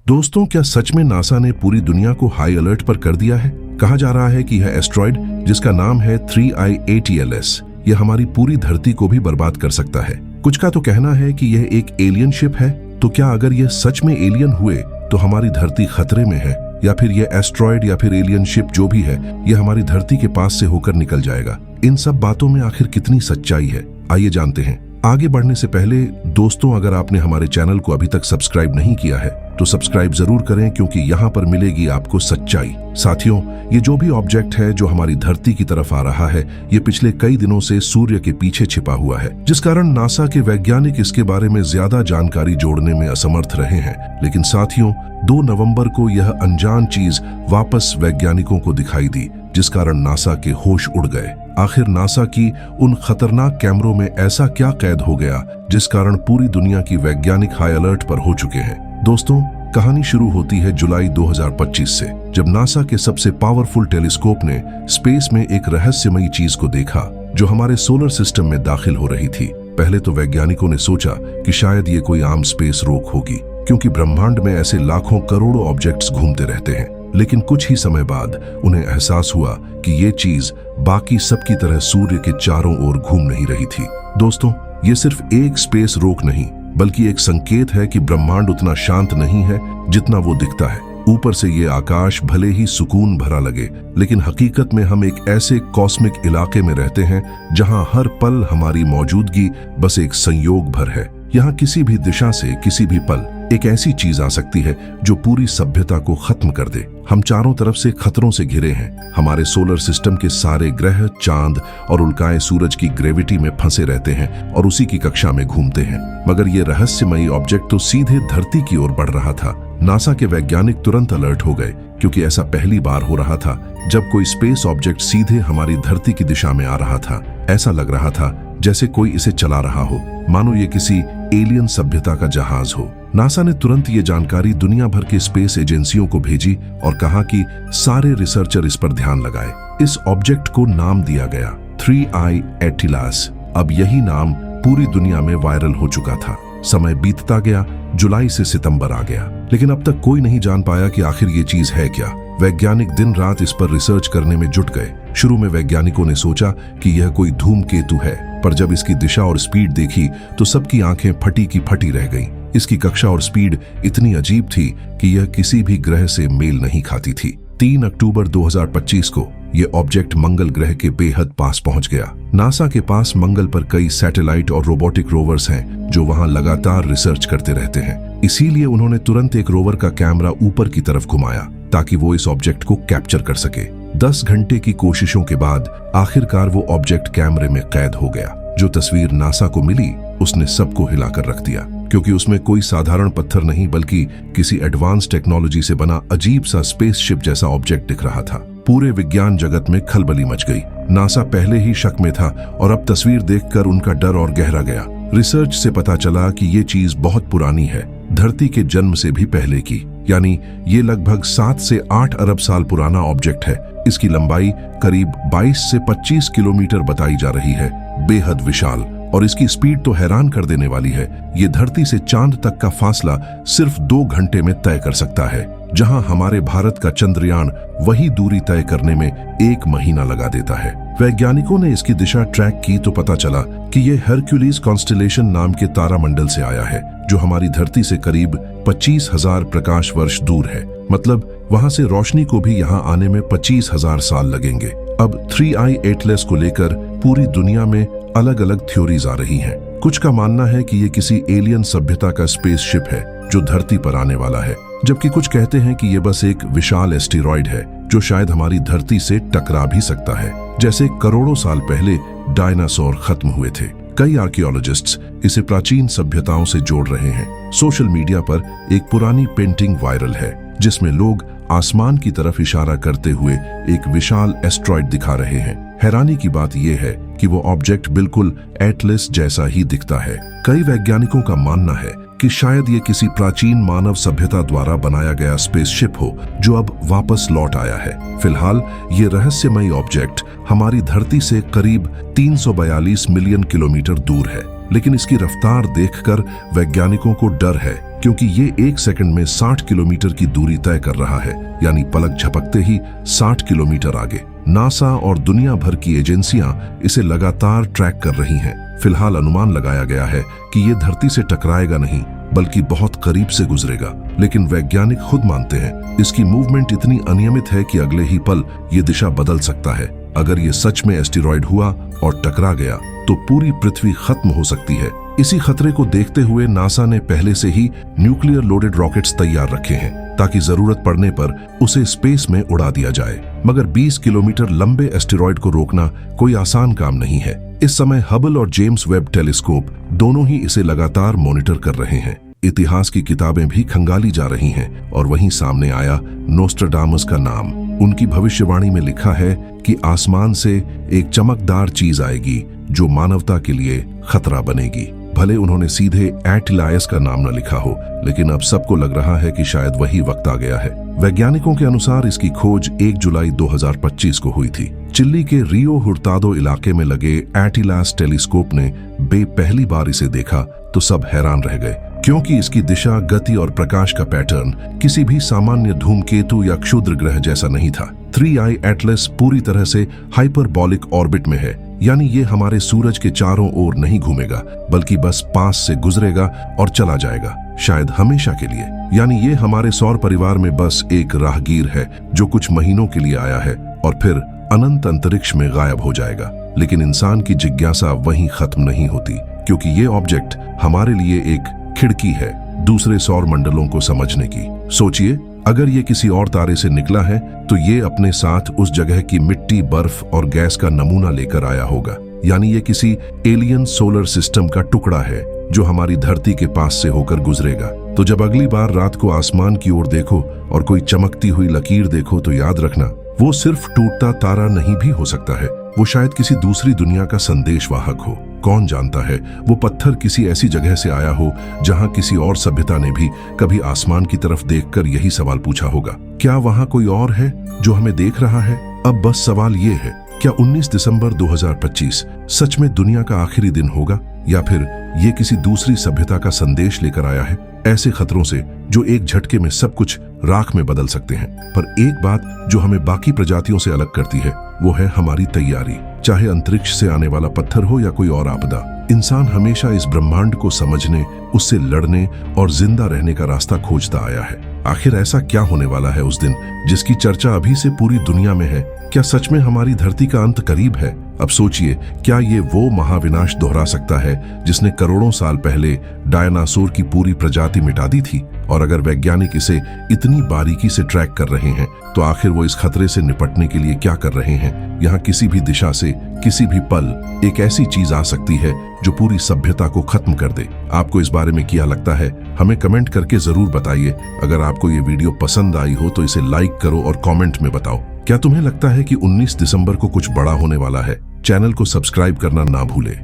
दोस्तों, क्या सच में नासा ने पूरी दुनिया को हाई अलर्ट पर कर दिया है? कहा जा रहा है कि यह एस्ट्रॉयड, जिसका नाम है 3I-ATLS, यह हमारी पूरी धरती को भी बर्बाद कर सकता है। कुछ का तो कहना है कि यह एक एलियन शिप है। तो क्या अगर यह सच में एलियन हुए तो हमारी धरती खतरे में है, या फिर यह एस्ट्रॉयड या फिर एलियन शिप जो भी है, यह हमारी धरती के पास से होकर निकल जाएगा? इन सब बातों में आखिर कितनी सच्चाई है, आइए जानते हैं। आगे बढ़ने से पहले दोस्तों, अगर आपने हमारे चैनल को अभी तक सब्सक्राइब नहीं किया है तो सब्सक्राइब जरूर करें, क्योंकि यहाँ पर मिलेगी आपको सच्चाई। साथियों, ये जो भी ऑब्जेक्ट है जो हमारी धरती की तरफ आ रहा है, ये पिछले कई दिनों से सूर्य के पीछे छिपा हुआ है, जिस कारण नासा के वैज्ञानिक इसके बारे में ज्यादा जानकारी जोड़ने में असमर्थ रहे हैं। लेकिन साथियों, 2 नवंबर को यह अनजान चीज वापस वैज्ञानिकों को दिखाई दी, जिस कारण नासा के होश उड़ गए। आखिर नासा की उन खतरनाक कैमरों में ऐसा क्या कैद हो गया जिस कारण पूरी दुनिया की वैज्ञानिक हाई अलर्ट पर हो चुके हैं? दोस्तों, कहानी शुरू होती है जुलाई 2025 से, जब नासा के सबसे पावरफुल टेलीस्कोप ने स्पेस में एक रहस्यमयी चीज को देखा जो हमारे सोलर सिस्टम में दाखिल हो रही थी। पहले तो वैज्ञानिकों ने सोचा कि शायद ये कोई आम स्पेस रोक होगी, क्योंकि ब्रह्मांड में ऐसे लाखों करोड़ों ऑब्जेक्ट्स घूमते रहते हैं। लेकिन कुछ ही समय बाद उन्हें एहसास हुआ कि ये चीज बाकी सबकी तरह सूर्य के चारों ओर घूम नहीं रही थी। दोस्तों, ये सिर्फ एक स्पेस रोक नहीं, बल्कि एक संकेत है कि ब्रह्मांड उतना शांत नहीं है जितना वो दिखता है। ऊपर से ये आकाश भले ही सुकून भरा लगे, लेकिन हकीकत में हम एक ऐसे कॉस्मिक इलाके में रहते हैं जहां हर पल हमारी मौजूदगी बस एक संयोग भर है। यहाँ किसी भी दिशा से किसी भी पल एक ऐसी चीज आ सकती है जो पूरी सभ्यता को खत्म कर दे। हम चारों तरफ से खतरों से घिरे हैं। हमारे सोलर सिस्टम के सारे ग्रह, चांद और उल्काएं सूरज की ग्रेविटी में फंसे रहते हैं और उसी की कक्षा में घूमते हैं। मगर ये रहस्यमयी ऑब्जेक्ट तो सीधे धरती की ओर बढ़ रहा था। नासा के वैज्ञानिक तुरंत अलर्ट हो गए, क्योंकि ऐसा पहली बार हो रहा था जब कोई स्पेस ऑब्जेक्ट सीधे हमारी धरती की दिशा में आ रहा था। ऐसा लग रहा था जैसे कोई इसे चला रहा हो, मानो ये किसी एलियन सभ्यता का जहाज हो। नासा ने तुरंत ये जानकारी दुनिया भर के स्पेस एजेंसियों को भेजी और कहा कि सारे रिसर्चर इस पर ध्यान लगाए। इस ऑब्जेक्ट को नाम दिया गया 3I-ATLS। अब यही नाम पूरी दुनिया में वायरल हो चुका था। समय बीतता गया, जुलाई से सितंबर आ गया, लेकिन अब तक कोई नहीं जान पाया कि आखिर ये चीज है क्या। वैज्ञानिक दिन रात इस पर रिसर्च करने में जुट गए। शुरू में वैज्ञानिकों ने सोचा कि यह कोई धूमकेतु है, पर जब इसकी दिशा और स्पीड देखी तो सबकी आंखें फटी की फटी रह गईं। इसकी कक्षा और स्पीड इतनी अजीब थी कि यह किसी भी ग्रह से मेल नहीं खाती थी। 3 अक्टूबर 2025 को यह ऑब्जेक्ट मंगल ग्रह के बेहद पास पहुंच गया। नासा के पास मंगल पर कई सैटेलाइट और रोबोटिक रोवर्स हैं जो वहां लगातार रिसर्च करते रहते हैं। इसीलिए उन्होंने तुरंत एक रोवर का कैमरा ऊपर की तरफ घुमाया ताकि वो इस ऑब्जेक्ट को कैप्चर कर सके। 10 घंटे की कोशिशों के बाद आखिरकार वो ऑब्जेक्ट कैमरे में कैद हो गया। जो तस्वीर नासा को मिली उसने सबको हिलाकर रख दिया, क्योंकि उसमें कोई साधारण पत्थर नहीं बल्कि किसी एडवांस टेक्नोलॉजी से बना अजीब सा स्पेसशिप जैसा ऑब्जेक्ट दिख रहा था। पूरे विज्ञान जगत में खलबली मच गई। नासा पहले ही शक में था और अब तस्वीर देखकर उनका डर और गहरा गया। रिसर्च से पता चला कि ये चीज बहुत पुरानी है, धरती के जन्म से भी पहले की। यानी ये लगभग 7 से 8 अरब साल पुराना ऑब्जेक्ट है। इसकी लंबाई करीब 22 से 25 किलोमीटर बताई जा रही है, बेहद विशाल। और इसकी स्पीड तो हैरान कर देने वाली है। ये धरती से चांद तक का फासला सिर्फ 2 घंटे में तय कर सकता है, जहां हमारे भारत का चंद्रयान वही दूरी तय करने में 1 महीना लगा देता है। वैज्ञानिकों ने इसकी दिशा ट्रैक की तो पता चला कि ये हरक्यूलिस कॉन्स्टेलेशन नाम के तारामंडल से आया है, जो हमारी धरती से करीब 25,000 प्रकाश वर्ष दूर है। मतलब वहां से रोशनी को भी यहाँ आने में 25,000 साल लगेंगे। अब 3I-ATLS को लेकर पूरी दुनिया में अलग अलग थ्योरीज आ रही हैं। कुछ का मानना है कि ये किसी एलियन सभ्यता का स्पेसशिप है जो धरती पर आने वाला है, जबकि कुछ कहते हैं कि ये बस एक विशाल एस्टेरॉयड है जो शायद हमारी धरती से टकरा भी सकता है, जैसे करोड़ों साल पहले डायनासोर खत्म हुए थे। कई आर्कियोलॉजिस्ट्स इसे प्राचीन सभ्यताओं से जोड़ रहे हैं। सोशल मीडिया पर एक पुरानी पेंटिंग वायरल है जिसमें लोग आसमान की तरफ इशारा करते हुए एक विशाल एस्ट्रॉयड दिखा रहे हैं। हैरानी की बात यह है कि वो ऑब्जेक्ट बिल्कुल एटलस जैसा ही दिखता है। कई वैज्ञानिकों का मानना है कि शायद ये किसी प्राचीन मानव सभ्यता द्वारा बनाया गया स्पेसशिप हो जो अब वापस लौट आया है। फिलहाल ये रहस्यमयी ऑब्जेक्ट हमारी धरती से करीब 342 मिलियन किलोमीटर दूर है, लेकिन इसकी रफ्तार देखकर वैज्ञानिकों को डर है, क्योंकि ये 1 सेकंड में 60 किलोमीटर की दूरी तय कर रहा है, यानी पलक झपकते ही 60 किलोमीटर आगे। नासा और दुनिया भर की एजेंसियां इसे लगातार ट्रैक कर रही हैं। फिलहाल अनुमान लगाया गया है कि ये धरती से टकराएगा नहीं, बल्कि बहुत करीब से गुजरेगा। लेकिन वैज्ञानिक खुद मानते हैं इसकी मूवमेंट इतनी अनियमित है कि अगले ही पल ये दिशा बदल सकता है। अगर ये सच में एस्टेरॉयड हुआ और टकरा गया तो पूरी पृथ्वी खत्म हो सकती है। इसी खतरे को देखते हुए नासा ने पहले से ही न्यूक्लियर लोडेड रॉकेट्स तैयार रखे हैं, ताकि जरूरत पड़ने पर उसे स्पेस में उड़ा दिया जाए। मगर 20 किलोमीटर लंबे एस्टेरॉयड को रोकना कोई आसान काम नहीं है। इस समय हबल और जेम्स वेब टेलीस्कोप दोनों ही इसे लगातार मॉनिटर कर रहे हैं। इतिहास की किताबें भी खंगाली जा रही हैं और वहीं सामने आया नोस्ट्राडामस का नाम। उनकी भविष्यवाणी में लिखा है कि आसमान से एक चमकदार चीज आएगी जो मानवता के लिए खतरा बनेगी। भले उन्होंने सीधे एटिलायस का नाम न लिखा हो, लेकिन अब सबको लग रहा है कि शायद वही वक्त आ गया है। वैज्ञानिकों के अनुसार इसकी खोज 1 जुलाई 2025 को हुई थी। चिली के रियो हुर्तादो इलाके में लगे एटिलास टेलीस्कोप ने पहली बार इसे देखा तो सब हैरान रह गए, क्योंकि इसकी दिशा, गति और प्रकाश का पैटर्न किसी भी सामान्य धूमकेतु या क्षुद्र ग्रह जैसा नहीं था। 3i एटलस पूरी तरह से हाइपरबॉलिक ऑर्बिट में है, यानी ये हमारे सूरज के चारों ओर नहीं घूमेगा, बल्कि बस पास से गुजरेगा और चला जाएगा, शायद हमेशा के लिए। यानी ये हमारे सौर परिवार में बस एक राहगीर है जो कुछ महीनों के लिए आया है और फिर अनंत अंतरिक्ष में गायब हो जाएगा। लेकिन इंसान की जिज्ञासा वहीं खत्म नहीं होती, क्योंकि ये ऑब्जेक्ट हमारे लिए एक खिड़की है दूसरे सौर मंडलों को समझने की। सोचिए, अगर ये किसी और तारे से निकला है तो ये अपने साथ उस जगह की मिट्टी, बर्फ और गैस का नमूना लेकर आया होगा। यानी ये किसी एलियन सोलर सिस्टम का टुकड़ा है जो हमारी धरती के पास से होकर गुजरेगा। तो जब अगली बार रात को आसमान की ओर देखो और कोई चमकती हुई लकीर देखो तो याद रखना, वो सिर्फ टूटता तारा नहीं भी हो सकता है, वो शायद किसी दूसरी दुनिया का संदेशवाहक हो। कौन जानता है, वो पत्थर किसी ऐसी जगह से आया हो जहां किसी और सभ्यता ने भी कभी आसमान की तरफ देखकर यही सवाल पूछा होगा, क्या वहां कोई और है जो हमें देख रहा है? अब बस सवाल ये है, क्या 19 दिसंबर 2025 सच में दुनिया का आखिरी दिन होगा, या फिर ये किसी दूसरी सभ्यता का संदेश लेकर आया है? ऐसे खतरों से जो एक झटके में सब कुछ राख में बदल सकते हैं। पर एक बात जो हमें बाकी प्रजातियों से अलग करती है वो है हमारी तैयारी। चाहे अंतरिक्ष से आने वाला पत्थर हो या कोई और आपदा, इंसान हमेशा इस ब्रह्मांड को समझने, उससे लड़ने और जिंदा रहने का रास्ता खोजता आया है। आखिर ऐसा क्या होने वाला है उस दिन जिसकी चर्चा अभी से पूरी दुनिया में है? क्या सच में हमारी धरती का अंत करीब है? अब सोचिए, क्या ये वो महाविनाश दोहरा सकता है जिसने करोड़ों साल पहले डायनासोर की पूरी प्रजाति मिटा दी थी? और अगर वैज्ञानिक इसे इतनी बारीकी से ट्रैक कर रहे हैं तो आखिर वो इस खतरे से निपटने के लिए क्या कर रहे हैं? यहाँ किसी भी दिशा से, किसी भी पल एक ऐसी चीज आ सकती है जो पूरी सभ्यता को खत्म कर दे। आपको इस बारे में क्या लगता है? हमें कमेंट करके जरूर बताइए। अगर आपको ये वीडियो पसंद आई हो तो इसे लाइक करो और कमेंट में बताओ, क्या तुम्हें लगता है कि 19 दिसंबर को कुछ बड़ा होने वाला है? चैनल को सब्सक्राइब करना ना भूले।